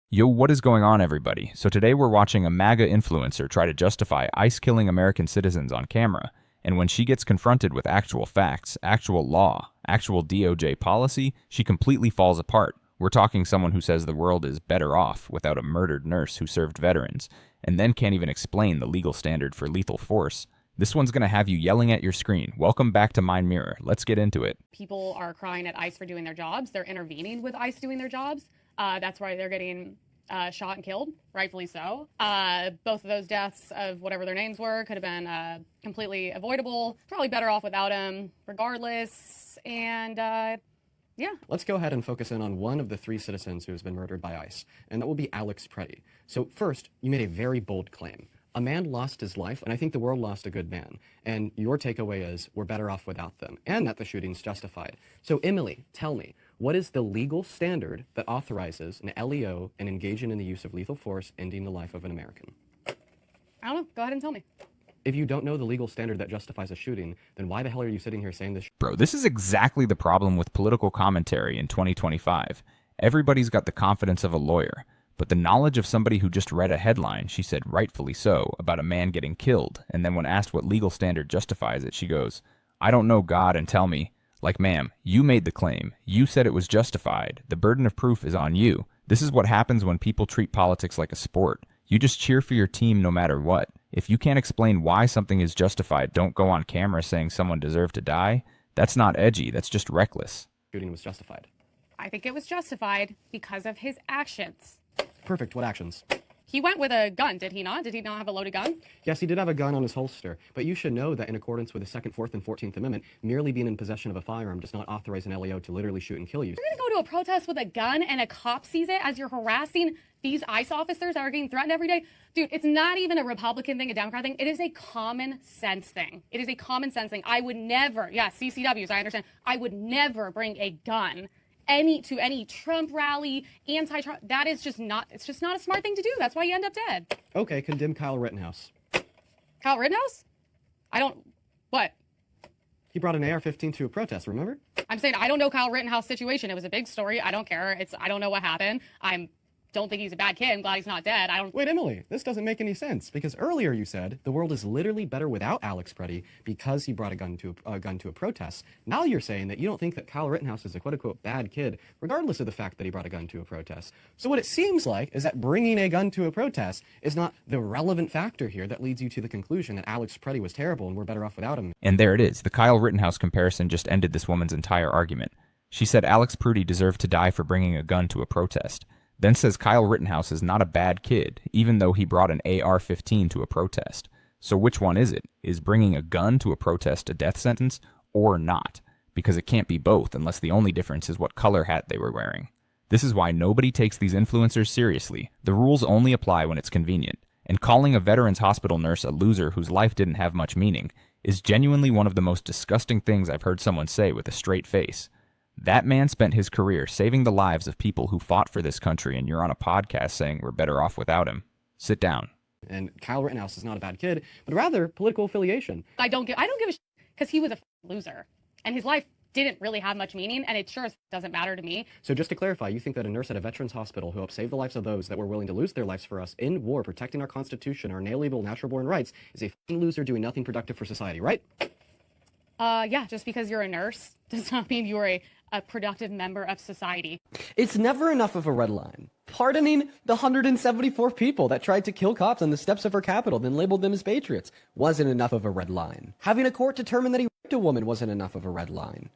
Yo, what is going on, everybody? So today we're watching a MAGA influencer try to justify ICE killing American citizens on camera, and when she gets confronted with actual facts, actual law, actual DOJ policy, she completely falls apart. We're talking someone who says the world is better off without a murdered nurse who served veterans, and then can't even explain the legal standard for lethal force. This one's gonna have you yelling at your screen. Welcome back to Mind Mirror. Let's get into it. People are crying at ICE for doing their jobs. They're intervening with ICE doing their jobs. That's why they're getting shot and killed, rightfully so. Both of those deaths of whatever their names were could have been completely avoidable. Probably better off without them, regardless. And yeah. Let's go ahead and focus in on one of the three citizens who has been murdered by ICE, and that will be Alex Preddy. So first, you made a very bold claim. A man lost his life, and I think the world lost a good man. And your takeaway is we're better off without them, and that the shooting's justified. So Emily, tell me, what is the legal standard that authorizes an LEO and engaging in the use of lethal force ending the life of an American? I don't know. Go ahead and tell me. If you don't know the legal standard that justifies a shooting, then why the hell are you sitting here saying this? Bro, this is exactly the problem with political commentary in 2025. Everybody's got the confidence of a lawyer, but the knowledge of somebody who just read a headline, she said rightfully so, about a man getting killed, and then when asked what legal standard justifies it, she goes, I don't know God and tell me. Like, ma'am, you made the claim. You said it was justified. The burden of proof is on you. This is what happens when people treat politics like a sport. You just cheer for your team no matter what. If you can't explain why something is justified, don't go on camera saying someone deserved to die. That's not edgy. That's just reckless. Shooting was justified. I think it was justified because of his actions. Perfect. What actions? He went with a gun, did he not? Did he not have a loaded gun? Yes, he did have a gun on his holster, but you should know that in accordance with the 2nd, 4th, and 14th Amendment, merely being in possession of a firearm does not authorize an LEO to literally shoot and kill you. You're gonna go to a protest with a gun and a cop sees it as you're harassing these ICE officers that are getting threatened every day? Dude, it's not even a Republican thing, a Democrat thing. It is a common sense thing. It is a common sense thing. I would never, yeah, CCWs, I understand. I would never bring a gun to any Trump rally, anti-Trump. That is just not, it's just not a smart thing to do. That's why you end up dead. Okay, condemn Kyle Rittenhouse. Kyle Rittenhouse? What? He brought an AR-15 to a protest, remember? I'm saying I don't know Kyle Rittenhouse situation. It was a big story. I don't care. I don't know what happened. Don't think he's a bad kid. I'm glad he's not dead. Wait, Emily, this doesn't make any sense, because earlier you said the world is literally better without Alex Preddy because he brought a gun to a protest. Now you're saying that you don't think that Kyle Rittenhouse is a quote-unquote bad kid, regardless of the fact that he brought a gun to a protest. So what it seems like is that bringing a gun to a protest is not the relevant factor here that leads you to the conclusion that Alex Preddy was terrible and we're better off without him. And there it is. The Kyle Rittenhouse comparison just ended this woman's entire argument. She said Alex Preddy deserved to die for bringing a gun to a protest. Then says Kyle Rittenhouse is not a bad kid, even though he brought an AR-15 to a protest. So which one is it? Is bringing a gun to a protest a death sentence or not? Because it can't be both unless the only difference is what color hat they were wearing. This is why nobody takes these influencers seriously. The rules only apply when it's convenient. And calling a veterans hospital nurse a loser whose life didn't have much meaning is genuinely one of the most disgusting things I've heard someone say with a straight face. That man spent his career saving the lives of people who fought for this country, and you're on a podcast saying we're better off without him. Sit down. And Kyle Rittenhouse is not a bad kid, but rather political affiliation. I don't give a shit because he was a loser and his life didn't really have much meaning, and it sure as doesn't matter to me. So just to clarify, you think that a nurse at a veterans hospital who helped save the lives of those that were willing to lose their lives for us in war, protecting our Constitution, our inalienable natural-born rights, is a fucking loser doing nothing productive for society, right? Yeah, just because you're a nurse does not mean you're a productive member of society. It's never enough of a red line. Pardoning the 174 people that tried to kill cops on the steps of our Capitol, then labeled them as patriots, wasn't enough of a red line. Having a court determine that he raped a woman wasn't enough of a red line.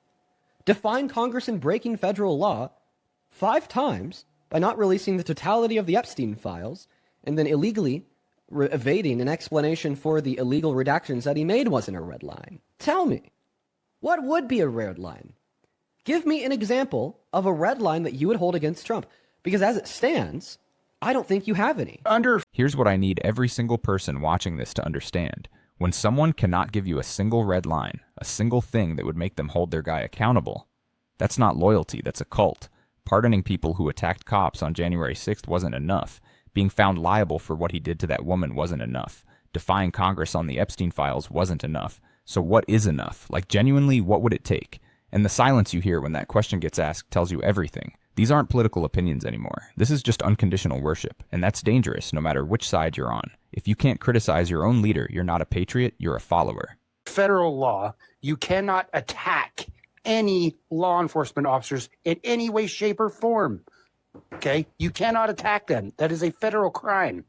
Defying Congress and breaking federal law 5 times by not releasing the totality of the Epstein files, and then illegally evading an explanation for the illegal redactions that he made wasn't a red line. Tell me, what would be a red line? Give me an example of a red line that you would hold against Trump. Because as it stands, I don't think you have any. Here's what I need every single person watching this to understand. When someone cannot give you a single red line, a single thing that would make them hold their guy accountable, that's not loyalty, that's a cult. Pardoning people who attacked cops on January 6th wasn't enough. Being found liable for what he did to that woman wasn't enough. Defying Congress on the Epstein files wasn't enough. So what is enough? Like, genuinely, what would it take? And the silence you hear when that question gets asked tells you everything. These aren't political opinions anymore. This is just unconditional worship, and that's dangerous no matter which side you're on. If you can't criticize your own leader, you're not a patriot, you're a follower. Federal law, you cannot attack any law enforcement officers in any way, shape, or form. Okay? You cannot attack them. That is a federal crime.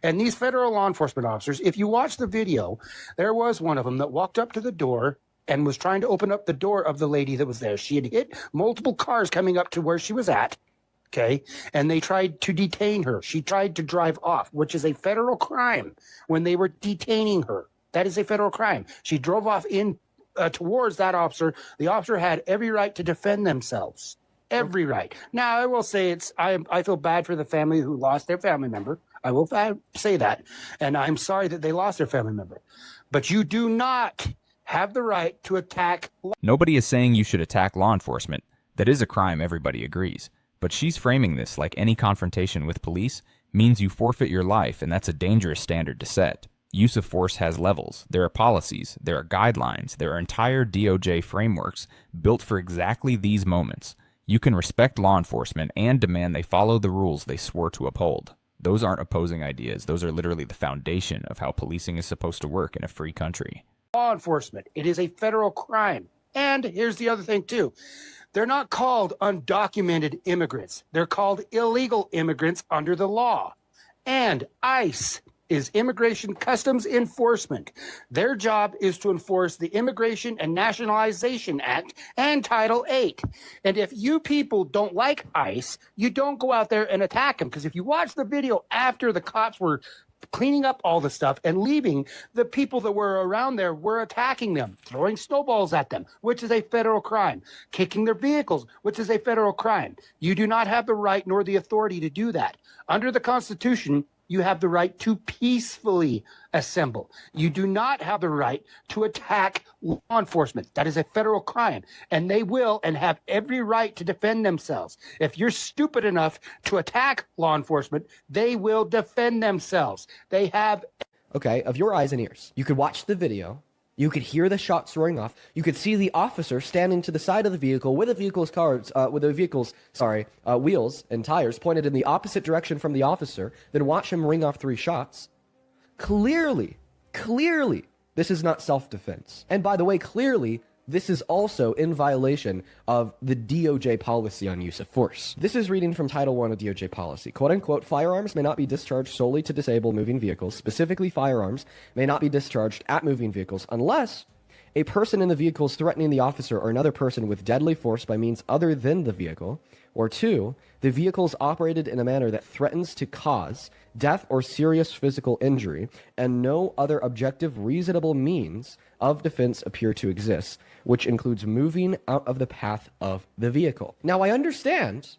And these federal law enforcement officers, if you watch the video, there was one of them that walked up to the door and was trying to open up the door of the lady that was there. She had hit multiple cars coming up to where she was at, okay? And they tried to detain her. She tried to drive off, which is a federal crime when they were detaining her. That is a federal crime. She drove off in towards that officer. The officer had every right to defend themselves. Every right. Now, I will say I feel bad for the family who lost their family member. I will say that. And I'm sorry that they lost their family member. But you do not have the right to attack. Nobody is saying you should attack law enforcement. That is a crime, everybody agrees. But she's framing this like any confrontation with police means you forfeit your life, and that's a dangerous standard to set. Use of force has levels. There are policies, there are guidelines, there are entire DOJ frameworks built for exactly these moments. You can respect law enforcement and demand they follow the rules they swore to uphold. Those aren't opposing ideas. Those are literally the foundation of how policing is supposed to work in a free country. Law enforcement. It is a federal crime. And here's the other thing, too. They're not called undocumented immigrants. They're called illegal immigrants under the law. And ICE is Immigration Customs Enforcement. Their job is to enforce the Immigration and Nationalization Act and Title VIII. And if you people don't like ICE, you don't go out there and attack them. Because if you watch the video after the cops were cleaning up all the stuff and leaving, the people that were around there were attacking them, throwing snowballs at them, which is a federal crime, kicking their vehicles, which is a federal crime. You do not have the right nor the authority to do that. Under the Constitution, you have the right to peacefully assemble. You do not have the right to attack law enforcement. That is a federal crime, and they will and have every right to defend themselves. If you're stupid enough to attack law enforcement, they will defend themselves. They have... Okay, of your eyes and ears. You could watch the video. You could hear the shots roaring off. You could see the officer standing to the side of the vehicle with the vehicle's wheels and tires pointed in the opposite direction from the officer. Then watch him ring off 3 shots. Clearly, this is not self-defense. And by the way, clearly, this is also in violation of the DOJ policy on use of force. This is reading from Title I of DOJ policy. Quote unquote, firearms may not be discharged solely to disable moving vehicles. Specifically, firearms may not be discharged at moving vehicles unless a person in the vehicle is threatening the officer or another person with deadly force by means other than the vehicle, or 2, the vehicle is operated in a manner that threatens to cause death or serious physical injury, and no other objective reasonable means of defense appear to exist, which includes moving out of the path of the vehicle. Now, I understand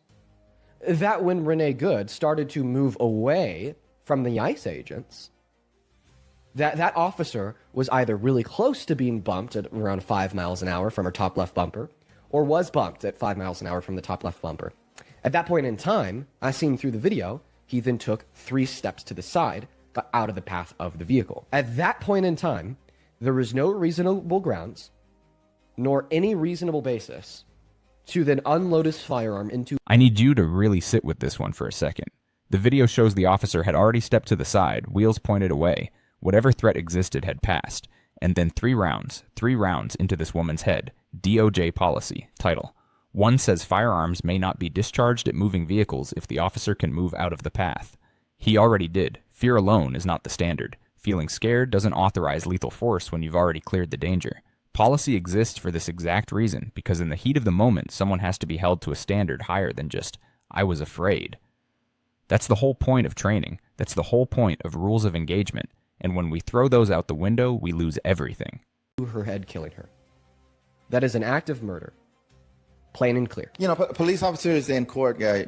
that when Renee Good started to move away from the ICE agents, that officer was either really close to being bumped at around 5 miles an hour from her top left bumper, or was bumped at 5 miles an hour from the top left bumper. At that point in time, as seen through the video, he then took 3 steps to the side, got out of the path of the vehicle. At that point in time, there was no reasonable grounds, nor any reasonable basis, to then unload his firearm into... I need you to really sit with this one for a second. The video shows the officer had already stepped to the side, wheels pointed away. Whatever threat existed had passed. And then 3 rounds into this woman's head. DOJ policy, title. 1 says firearms may not be discharged at moving vehicles if the officer can move out of the path. He already did. Fear alone is not the standard. Feeling scared doesn't authorize lethal force when you've already cleared the danger. Policy exists for this exact reason, because in the heat of the moment, someone has to be held to a standard higher than just, I was afraid. That's the whole point of training. That's the whole point of rules of engagement. And when we throw those out the window, we lose everything. Her head, killing her. That is an act of murder. Plain and clear. You know, police officers in court, they're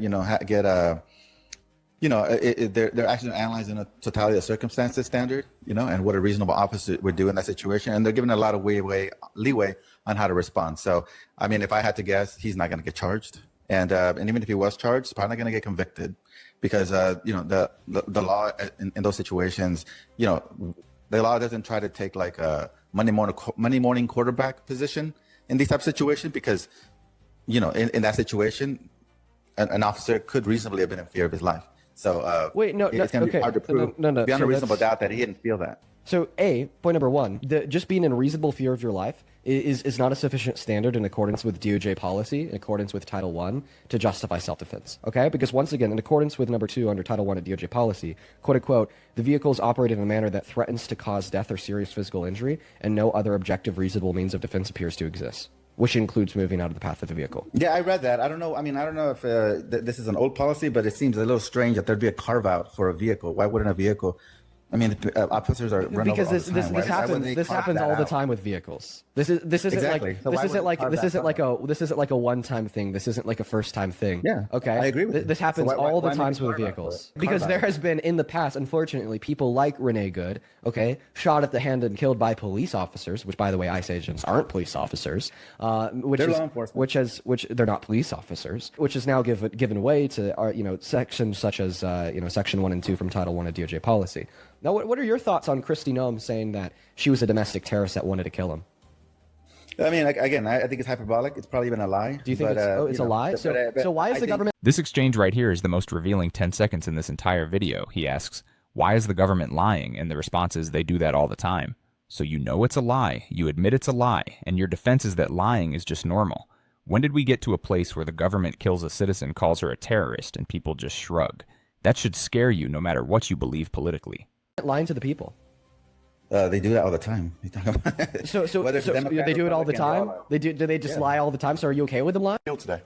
actually analyzing a totality of circumstances standard, and what a reasonable officer would do in that situation. And they're given a lot of leeway on how to respond. So, I mean, if I had to guess, he's not going to get charged. And even if he was charged, he's probably not going to get convicted because, the law in those situations, the law doesn't try to take like a Monday morning quarterback position in these type of situations because, in that situation, an officer could reasonably have been in fear of his life. So Wait, no, it's going to be hard to prove no. beyond So a reasonable that's- doubt that he didn't feel that. So, point number one, just being in reasonable fear of your life is not a sufficient standard in accordance with DOJ policy, in accordance with Title I, to justify self-defense, okay? Because once again, in accordance with number 2 under Title I of DOJ policy, quote unquote, the vehicle is operated in a manner that threatens to cause death or serious physical injury, and no other objective reasonable means of defense appears to exist, which includes moving out of the path of the vehicle. Yeah, I read that. I don't know. I mean, I don't know if this is an old policy, but it seems a little strange that there'd be a carve out for a vehicle. Why wouldn't a vehicle? I mean, officers are run Because over all the time. this happens all the time with vehicles. This isn't Exactly. So why would this isn't like a one-time thing. This isn't like a first-time thing. Yeah, Okay. I agree with you. This happens So why all the make times a with carve-out vehicles for it? because there Carve-out. has been in the past, unfortunately, people like Renee Good, okay, shot at the hand and killed by police officers. Which, by the way, ICE agents aren't police officers. They're law enforcement. Which they're not police officers. Which is now given way to sections such as Section 1 and 2 from Title I of DOJ policy. Now, what are your thoughts on Kristi Noem saying that she was a domestic terrorist that wanted to kill him? I mean, again, I think it's hyperbolic. It's probably even a lie. Do you think it's a lie? So why is the government? This exchange right here is the most revealing 10 seconds in this entire video. He asks, why is the government lying? And the response is, they do that all the time. So you know it's a lie, you admit it's a lie, and your defense is that lying is just normal. When did we get to a place where the government kills a citizen, calls her a terrorist, and people just shrug? That should scare you no matter what you believe politically. Lying to the people. They do that all the time. So Whether it's Democrat, they do it all the Republican, time. Do they just lie all the time? So are you okay with them lying? Killed today.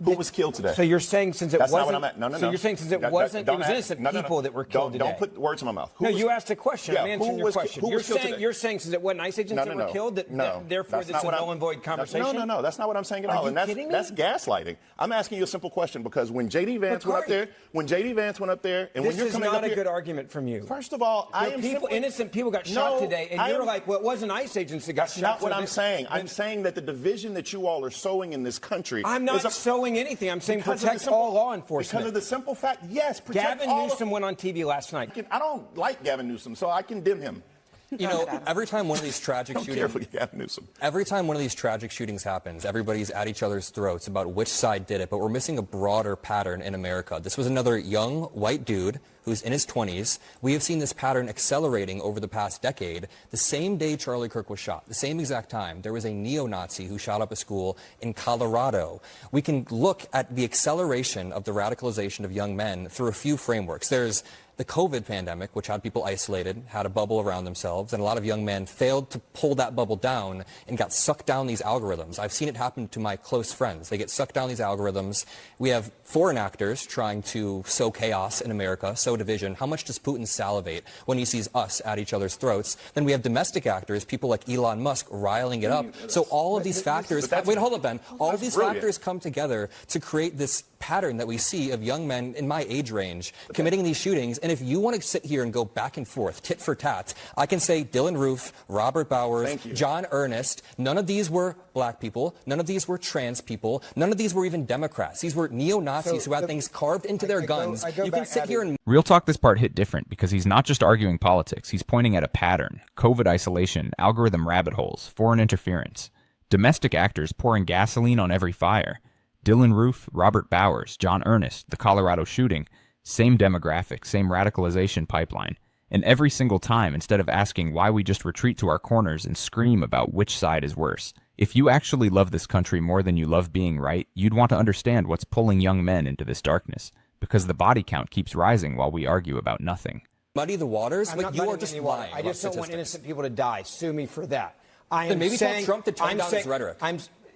Who was killed today? So you're saying since it That's wasn't, not what I'm at. No. So you're saying since it wasn't, it was innocent people that were killed today. Don't put words in my mouth. No, you asked a question. Yeah, I'm answering who your was- question. who was killed today? You're saying since it wasn't ICE agents that were killed, therefore that's it's not a what null and void conversation? No, that's not what I'm saying at Are all. you And that's kidding me? that's gaslighting. I'm asking you a simple question because when JD Vance went up Corey, there, and when This you're is coming not up a here, good argument from you. first of all, I am People, simply, innocent people got shot today, and you're am- like, well, it wasn't ICE agents that got That's shot. not what so I'm this- saying. I'm saying that the division that you all are sowing in this country. I'm not sowing anything. I'm saying protect all law enforcement. Because of the simple fact, yes, protect Gavin all of- Newsom went on TV last night. I don't like Gavin Newsom, so I condemn him. You know, every time one of these tragic I don't care for Gavin Newsom. Every time one of these tragic shootings happens, everybody's at each other's throats about which side did it, but we're missing a broader pattern in America. This was another young white dude who's in his 20s. We have seen this pattern accelerating over the past decade. The same day Charlie Kirk was shot, the same exact time, there was a neo-Nazi who shot up a school in Colorado. We can look at the acceleration of the radicalization of young men through a few frameworks. There's the COVID pandemic, which had people isolated, had a bubble around themselves, and a lot of young men failed to pull that bubble down and got sucked down these algorithms. I've seen it happen to my close friends. They get sucked down these algorithms. We have foreign actors trying to sow chaos in America, sow division. How much does Putin salivate when he sees us at each other's throats? Then we have domestic actors, people like Elon Musk, riling it up. So all of these factors, wait, hold up, Ben. All of these factors come together to create this pattern that we see of young men in my age range committing these shootings. And if you want to sit here and go back and forth, tit for tat, I can say Dylan Roof, Robert Bowers, John Earnest, none of these were black people, none of these were trans people, none of these were even Democrats. These were neo-Nazis who had things carved into their guns. You can sit here and... Real talk, this part hit different because he's not just arguing politics, he's pointing at a pattern: COVID isolation, algorithm rabbit holes, foreign interference, domestic actors pouring gasoline on every fire. Dylan Roof, Robert Bowers, John Earnest, the Colorado shooting, same demographic, same radicalization pipeline. And every single time, instead of asking why, we just retreat to our corners and scream about which side is worse. If you actually love this country more than you love being right, you'd want to understand what's pulling young men into this darkness, because the body count keeps rising while we argue about nothing. muddy the waters, I'm but not you are muddying just any water. lying. I just about don't want statistics. innocent people to die. Sue me for that. I am Then maybe tell saying, Trump to tone I'm down his saying- rhetoric.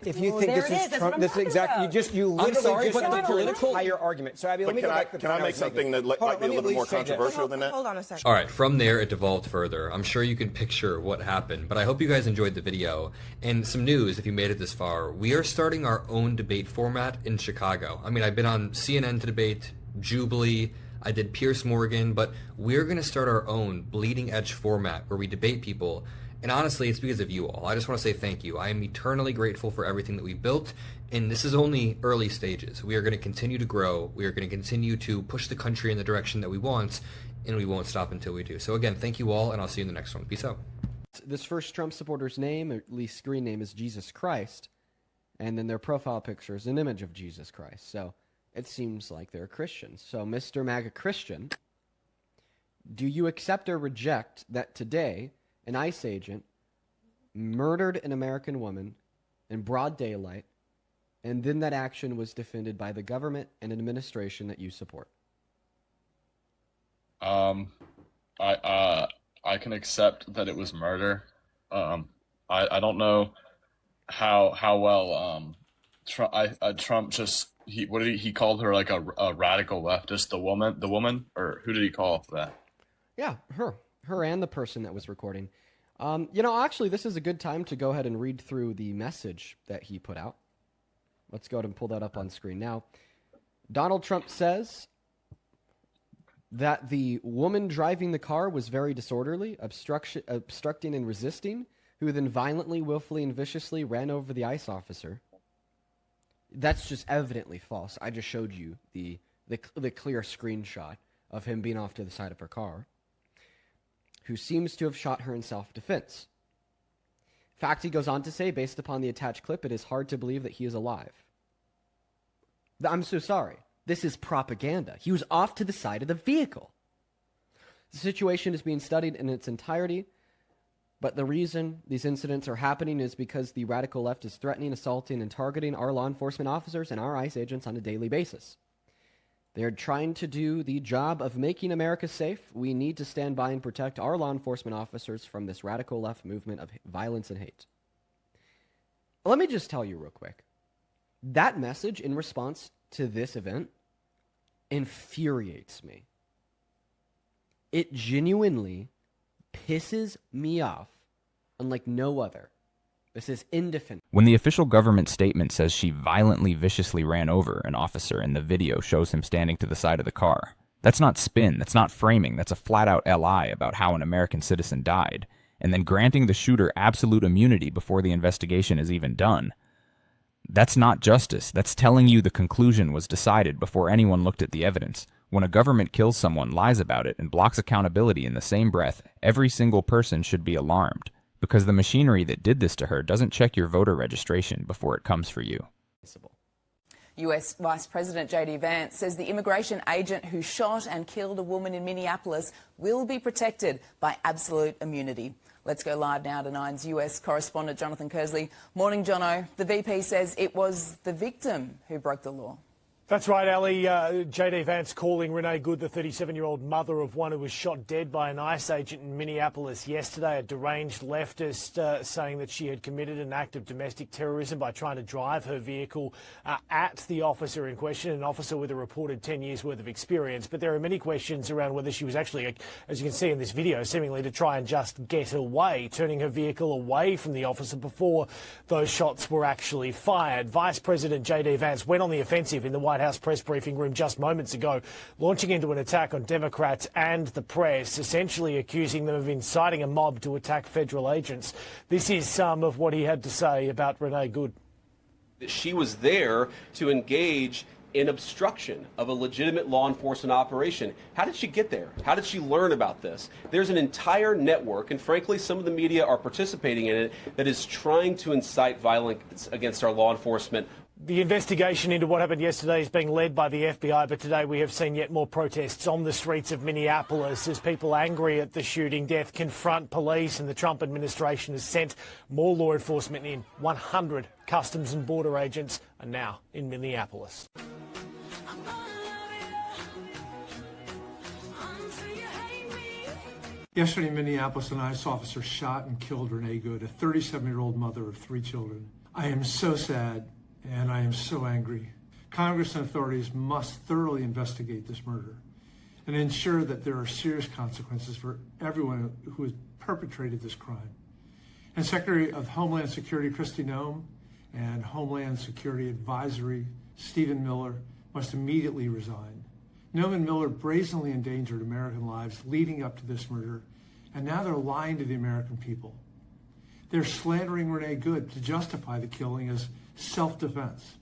If you think there this it is. is That's Trump, what I'm this is talking exactly about. you literally sorry, just but the went through an political- entire argument. So Abby, let me go back to the Can I point make was something making. that Hold might on, be a let me little bit more at least say this. controversial than that? Hold on a second. All right, from there it devolved further. I'm sure you can picture what happened, but I hope you guys enjoyed the video. And some news, if you made it this far, we are starting our own debate format in Chicago. I mean, I've been on CNN to debate, Jubilee, I did Pierce Morgan, but we're going to start our own bleeding edge format where we debate people. And honestly, it's because of you all. I just want to say thank you. I am eternally grateful for everything that we built, and this is only early stages. We are going to continue to grow. We are going to continue to push the country in the direction that we want, and we won't stop until we do. So again, thank you all, and I'll see you in the next one. Peace out. This first Trump supporter's name, or at least screen name, is Jesus Christ, and then their profile picture is an image of Jesus Christ. So It seems like they're Christians. So, Mr. MAGA Christian, do you accept or reject that today an ICE agent murdered an American woman in broad daylight, and then that action was defended by the government and administration that you support? I can accept that it was murder. I don't know how well Trump just he called her like a radical leftist, the woman, or who did he call that? Yeah, her and the person that was recording. Actually, this is a good time to go ahead and read through the message that he put out. Let's go ahead and pull that up on screen now. Donald Trump says that the woman driving the car was very disorderly, obstructing and resisting, who then violently, willfully, and viciously ran over the ICE officer. That's just evidently false. I just showed you the clear screenshot of him being off to the side of her car, who seems to have shot her in self-defense. In fact, he goes on to say, based upon the attached clip, it is hard to believe that he is alive. I'm so sorry. This is propaganda. He was off to the side of the vehicle. The situation is being studied in its entirety, but the reason these incidents are happening is because the radical left is threatening, assaulting, and targeting our law enforcement officers and our ICE agents on a daily basis. They are trying to do the job of making America safe. We need to stand by and protect our law enforcement officers from this radical left movement of violence and hate. Let me just tell you real quick. That message in response to this event infuriates me. It genuinely pisses me off unlike no other. This is indefensible. When the official government statement says she violently, viciously ran over an officer and the video shows him standing to the side of the car, that's not spin, that's not framing, that's a flat-out lie about how an American citizen died, and then granting the shooter absolute immunity before the investigation is even done. That's not justice. That's telling you the conclusion was decided before anyone looked at the evidence. When a government kills someone, lies about it, and blocks accountability in the same breath, every single person should be alarmed, because the machinery that did this to her doesn't check your voter registration before it comes for you. US Vice President J.D. Vance says the immigration agent who shot and killed a woman in Minneapolis will be protected by absolute immunity. Let's go live now to Nine's US correspondent Jonathan Kersley. Morning, Jono. The VP says it was the victim who broke the law. That's right, Ali. J.D. Vance calling Renee Good, the 37-year-old mother of one who was shot dead by an ICE agent in Minneapolis yesterday, a deranged leftist saying that she had committed an act of domestic terrorism by trying to drive her vehicle at the officer in question, an officer with a reported 10 years' worth of experience. But there are many questions around whether she was actually, as you can see in this video, seemingly to try and just get away, turning her vehicle away from the officer before those shots were actually fired. Vice President J.D. Vance went on the offensive in the White House press briefing room just moments ago, launching into an attack on Democrats and the press, essentially accusing them of inciting a mob to attack federal agents. This is some of what he had to say about Renee Good. She was there to engage in obstruction of a legitimate law enforcement operation. How did she get there? How did she learn about this? There's an entire network, and frankly, some of the media are participating in it, that is trying to incite violence against our law enforcement. The investigation into what happened yesterday is being led by the FBI, but today we have seen yet more protests on the streets of Minneapolis as people angry at the shooting death confront police, and the Trump administration has sent more law enforcement in. 100 Customs and Border agents are now in Minneapolis. Yesterday in Minneapolis, an ICE officer shot and killed Renee Good, a 37-year-old mother of 3 children. I am so sad. And I am so angry. Congress and authorities must thoroughly investigate this murder and ensure that there are serious consequences for everyone who has perpetrated this crime. And Secretary of Homeland Security Kristi Noem and Homeland Security Advisory Stephen Miller must immediately resign. Noem and Miller brazenly endangered American lives leading up to this murder, and now they're lying to the American people. They're slandering Renee Good to justify the killing as self-defense.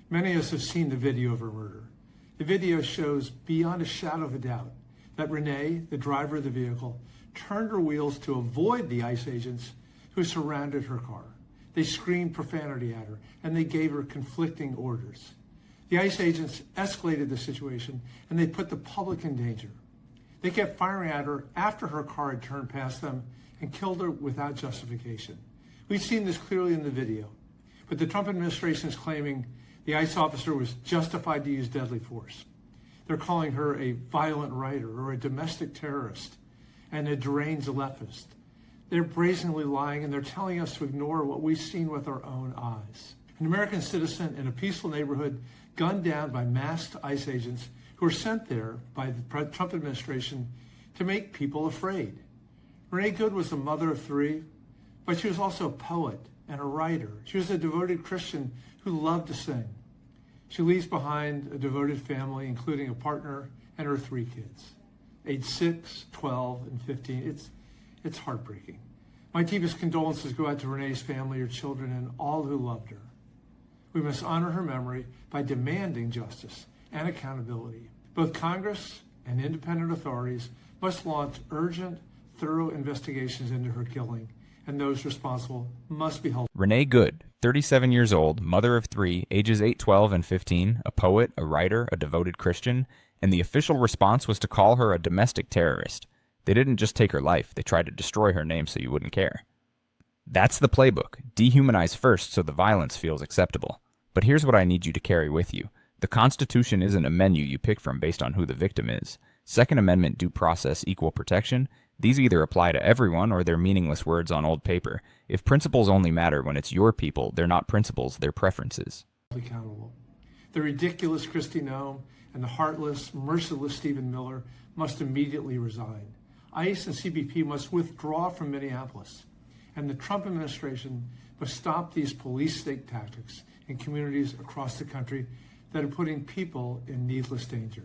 Many of us have seen the video of her murder. The video shows beyond a shadow of a doubt that Renee, the driver of the vehicle, turned her wheels to avoid the ICE agents who surrounded her car. They screamed profanity at her, and they gave her conflicting orders. The ICE agents escalated the situation, and they put the public in danger. They kept firing at her after her car had turned past them and killed her without justification. We've seen this clearly in the video, but the Trump administration is claiming the ICE officer was justified to use deadly force. They're calling her a violent writer or a domestic terrorist and a deranged leftist. They're brazenly lying, and they're telling us to ignore what we've seen with our own eyes. An American citizen in a peaceful neighborhood gunned down by masked ICE agents who were sent there by the Trump administration to make people afraid. Renee Good was a mother of three, but she was also a poet and a writer. She was a devoted Christian who loved to sing. She leaves behind a devoted family, including a partner and her 3 kids, age 6, 12, and 15. It's heartbreaking. My deepest condolences go out to Renee's family, her children, and all who loved her. We must honor her memory by demanding justice and accountability. Both Congress and independent authorities must launch urgent, thorough investigations into her killing, and those responsible must be held. Renee Good, 37 years old, mother of 3, ages 8, 12, and 15, a poet, a writer, a devoted Christian, and the official response was to call her a domestic terrorist. They didn't just take her life, they tried to destroy her name so you wouldn't care. That's the playbook. Dehumanize first so the violence feels acceptable. But here's what I need you to carry with you. The Constitution isn't a menu you pick from based on who the victim is. Second Amendment, due process, equal protection, these either apply to everyone or they're meaningless words on old paper. If principles only matter when it's your people, they're not principles, they're preferences. Accountable. The ridiculous Kristi Noem and the heartless, merciless Stephen Miller must immediately resign. ICE and CBP must withdraw from Minneapolis, and the Trump administration must stop these police state tactics in communities across the country that are putting people in needless danger.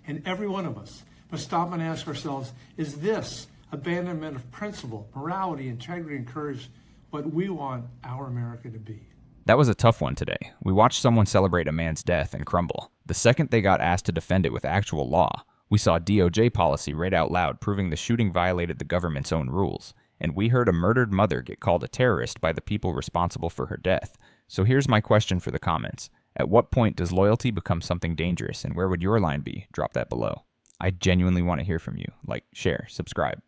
And every one of us must stop and ask ourselves, is this abandonment of principle, morality, integrity, and courage what we want our America to be? That was a tough one today. We watched someone celebrate a man's death and crumble. The second they got asked to defend it with actual law, we saw DOJ policy read out loud proving the shooting violated the government's own rules. And we heard a murdered mother get called a terrorist by the people responsible for her death. So here's my question for the comments. At what point does loyalty become something dangerous, and where would your line be? Drop that below. I genuinely want to hear from you. Like, share, subscribe.